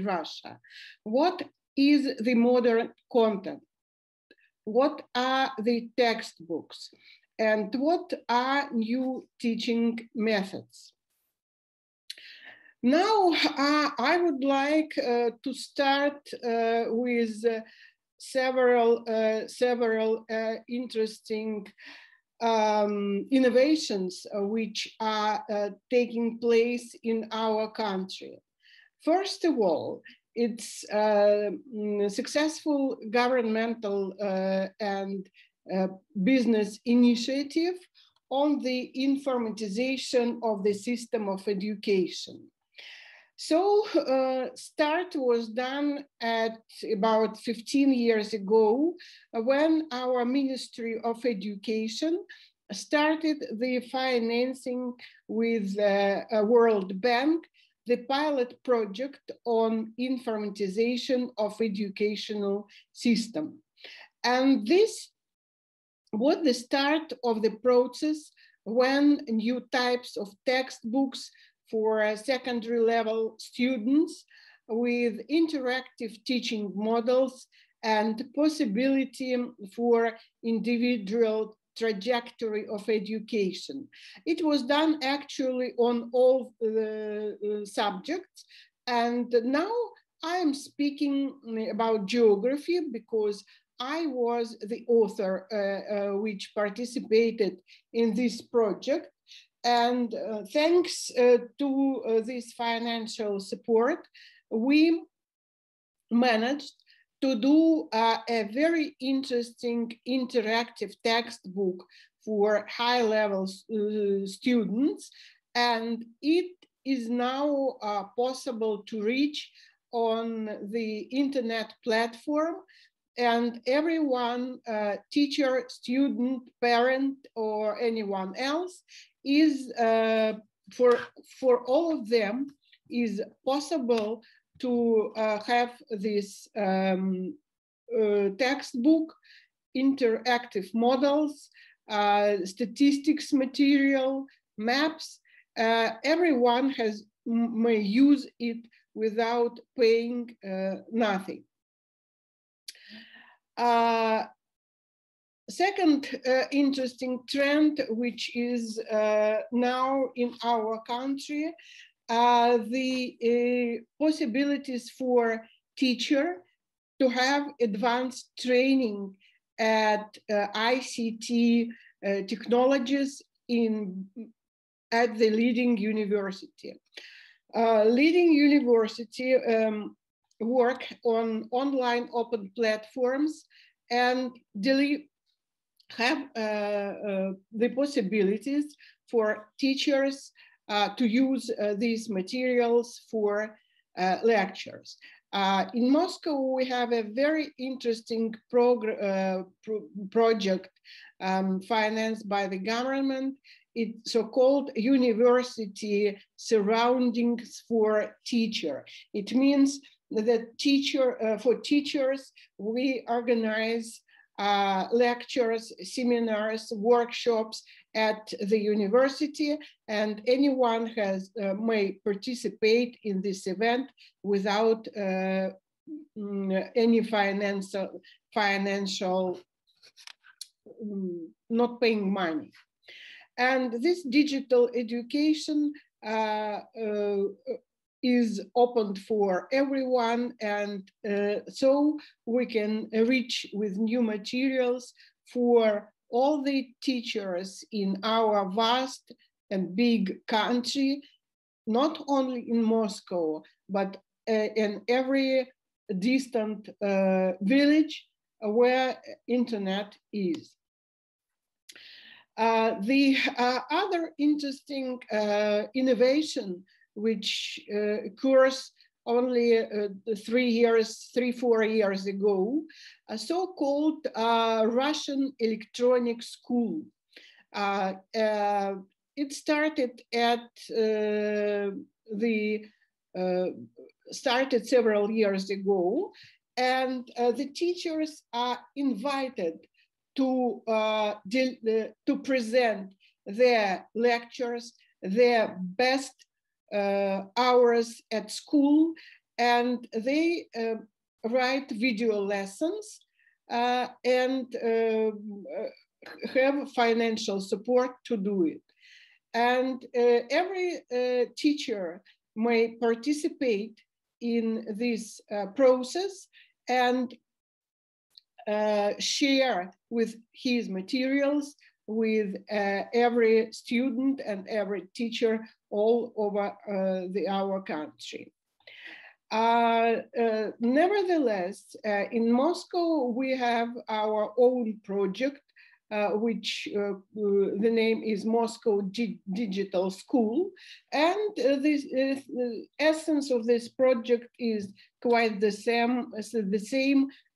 in Russia. What is the modern content? What are the textbooks? And what are new teaching methods? Now, I would like to start with several interesting innovations which are taking place in our country. First of all, it's successful governmental and business initiative on the informatization of the system of education. So start was done at about 15 years ago when our Ministry of Education started the financing with World Bank, the pilot project on informatization of educational system. And this was the start of the process when new types of textbooks for secondary level students with interactive teaching models and possibility for individual trajectory of education. It was done actually on all the subjects. And now I am speaking about geography because I was the author which participated in this project. And thanks to this financial support, we managed to do a very interesting interactive textbook for high-level students. And it is now possible to reach on the internet platform. And everyone, teacher, student, parent, or anyone else, is for all of them is possible to have this textbook, interactive models, statistics material, maps. Everyone may use it without paying nothing. Second interesting trend, which is now in our country, the possibilities for teacher to have advanced training at ICT technologies at the leading university. Leading university work on online open platforms and have the possibilities for teachers to use these materials for lectures. In Moscow, we have a very interesting project financed by the government. It's so-called University Surroundings for Teacher. It means that for teachers, we organize lectures, seminars, workshops at the university, and anyone may participate in this event without any financial not paying money. And this digital education is opened for everyone, and so we can reach with new materials for all the teachers in our vast and big country, not only in Moscow, but in every distant village where internet is. The other interesting innovation which occurs only 3-4 years ago, a so-called Russian electronic school. It started started several years ago, and the teachers are invited to present their lectures, their best hours at school, and they write video lessons and have financial support to do it. And every teacher may participate in this process and share with his materials with every student and every teacher all over our country. Nevertheless, in Moscow, we have our own project, which the name is Moscow Digital School. And the essence of this project is quite the same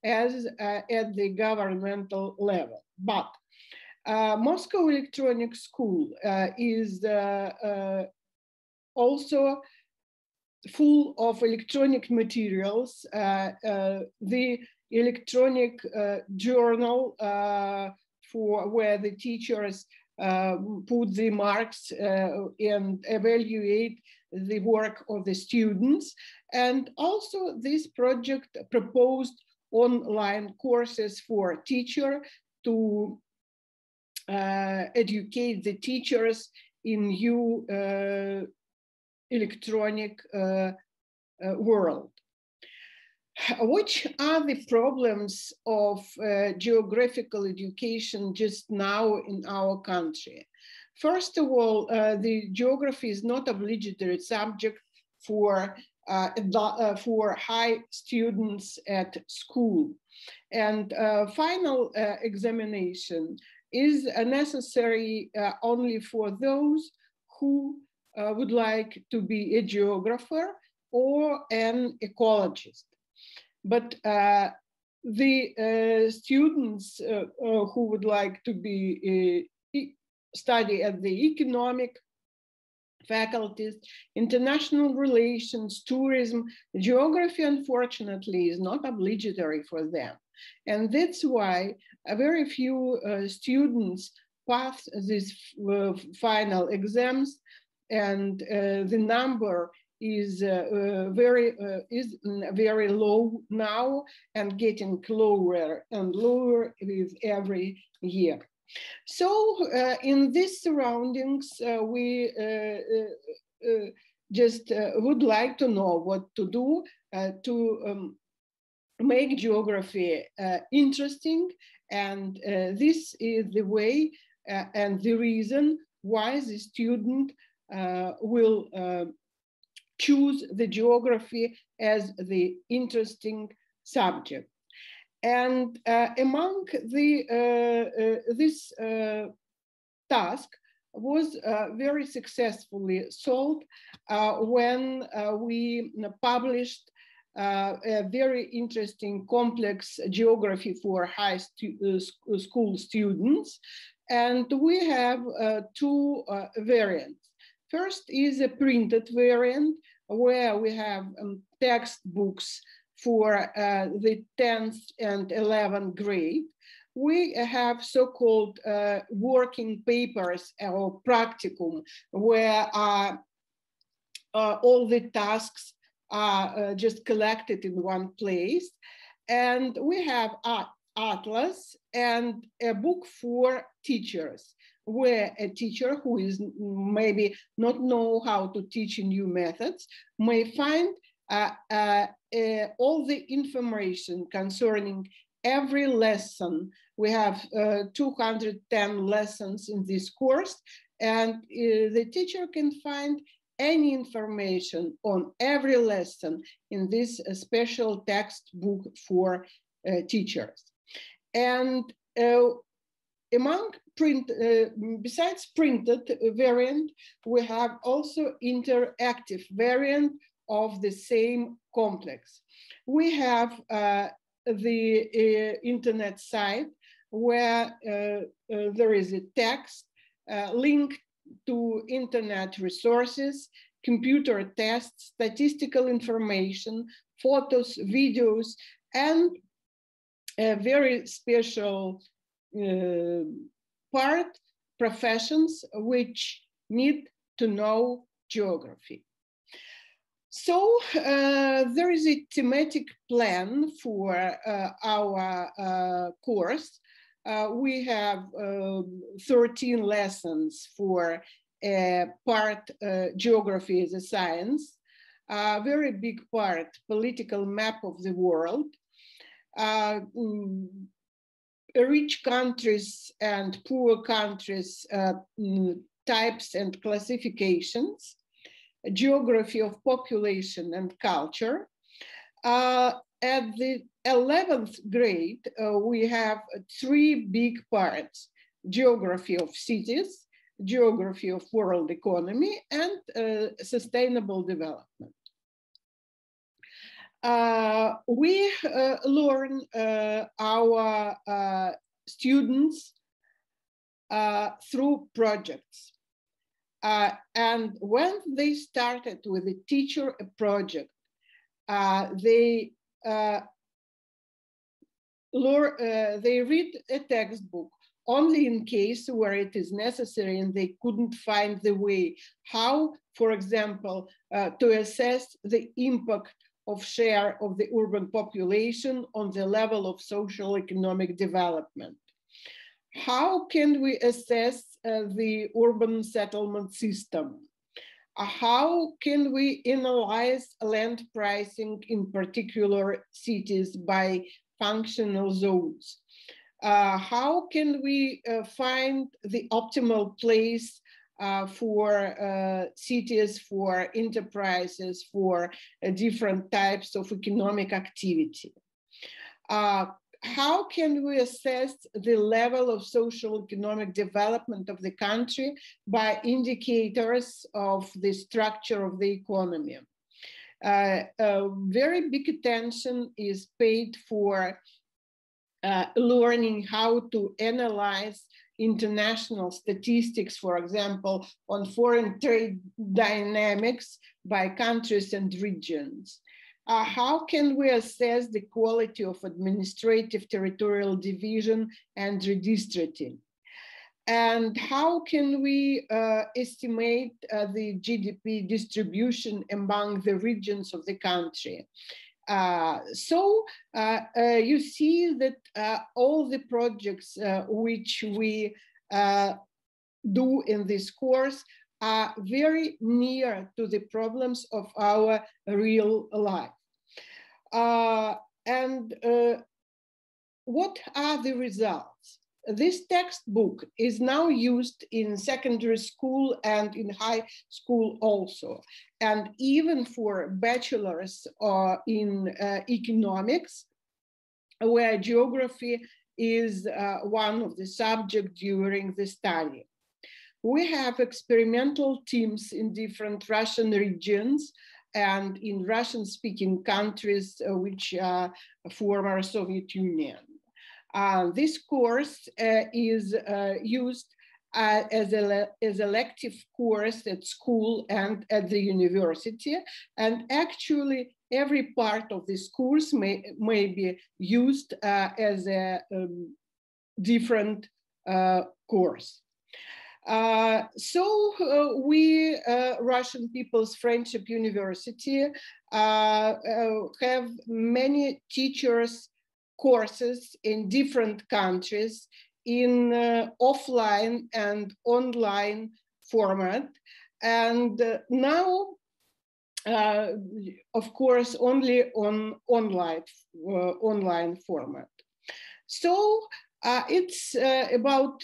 as at the governmental level. But Moscow Electronic School is also full of electronic materials. The electronic journal for where the teachers put the marks and evaluate the work of the students. And also this project proposed online courses for teachers to educate the teachers in new electronic world. Which are the problems of geographical education just now in our country? First of all, the geography is not obligatory subject for high students at school. And final examination is necessary only for those who would like to be a geographer or an ecologist. But the students who would like to be study at the economic faculties, international relations, tourism, geography, unfortunately, is not obligatory for them. And that's why very few students pass these final exams, and the number is very low now and getting lower and lower with every year. So in these surroundings, we just would like to know what to do to make geography interesting. And this is the way and the reason why the student will choose the geography as the interesting subject. And among this task was very successfully solved when we published a very interesting complex geography for high school students. And we have two variants. First is a printed variant where we have textbooks for the 10th and 11th grade. We have so-called working papers or practicum where all the tasks are just collected in one place. And we have atlas and a book for teachers, where a teacher who is maybe not know how to teach new methods may find all the information concerning every lesson. We have 210 lessons in this course, and the teacher can find any information on every lesson in this special textbook for teachers. And besides printed variant, we have also interactive variant of the same complex. We have the internet site where there is a text linked to internet resources, computer tests, statistical information, photos, videos, and a very special part, professions which need to know geography. So there is a thematic plan for our course. We have 13 lessons for part geography as a science, a very big part political map of the world, rich countries and poor countries types and classifications, geography of population and culture. At the 11th grade, we have 3 big parts: geography of cities, geography of world economy, and sustainable development. We learn our students through projects. And when they started with a teacher a project, they read a textbook only in case where it is necessary and they couldn't find the way how, for example, to assess the impact of share of the urban population on the level of social economic development. How can we assess the urban settlement system? How can we analyze land pricing in particular cities by functional zones? How can we find the optimal place for cities, for enterprises, for different types of economic activity? How can we assess the level of social economic development of the country by indicators of the structure of the economy? Very big attention is paid for learning how to analyze international statistics, for example, on foreign trade dynamics by countries and regions. How can we assess the quality of administrative territorial division and redistricting? And how can we estimate the GDP distribution among the regions of the country? So you see that all the projects which we do in this course are very near to the problems of our real life. And what are the results? This textbook is now used in secondary school and in high school also, and even for bachelors in economics, where geography is one of the subjects during the study. We have experimental teams in different Russian regions and in Russian-speaking countries which are former Soviet Union. This course is used as an elective course at school and at the university, and actually every part of this course may be used as a different course. So we, Russian People's Friendship University, have many teachers courses in different countries in offline and online format. And now, of course, only on online format. So it's about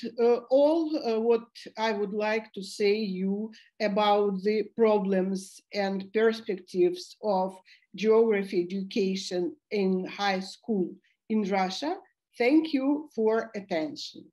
all what I would like to say you about the problems and perspectives of geography education in high school in Russia. Thank you for attention.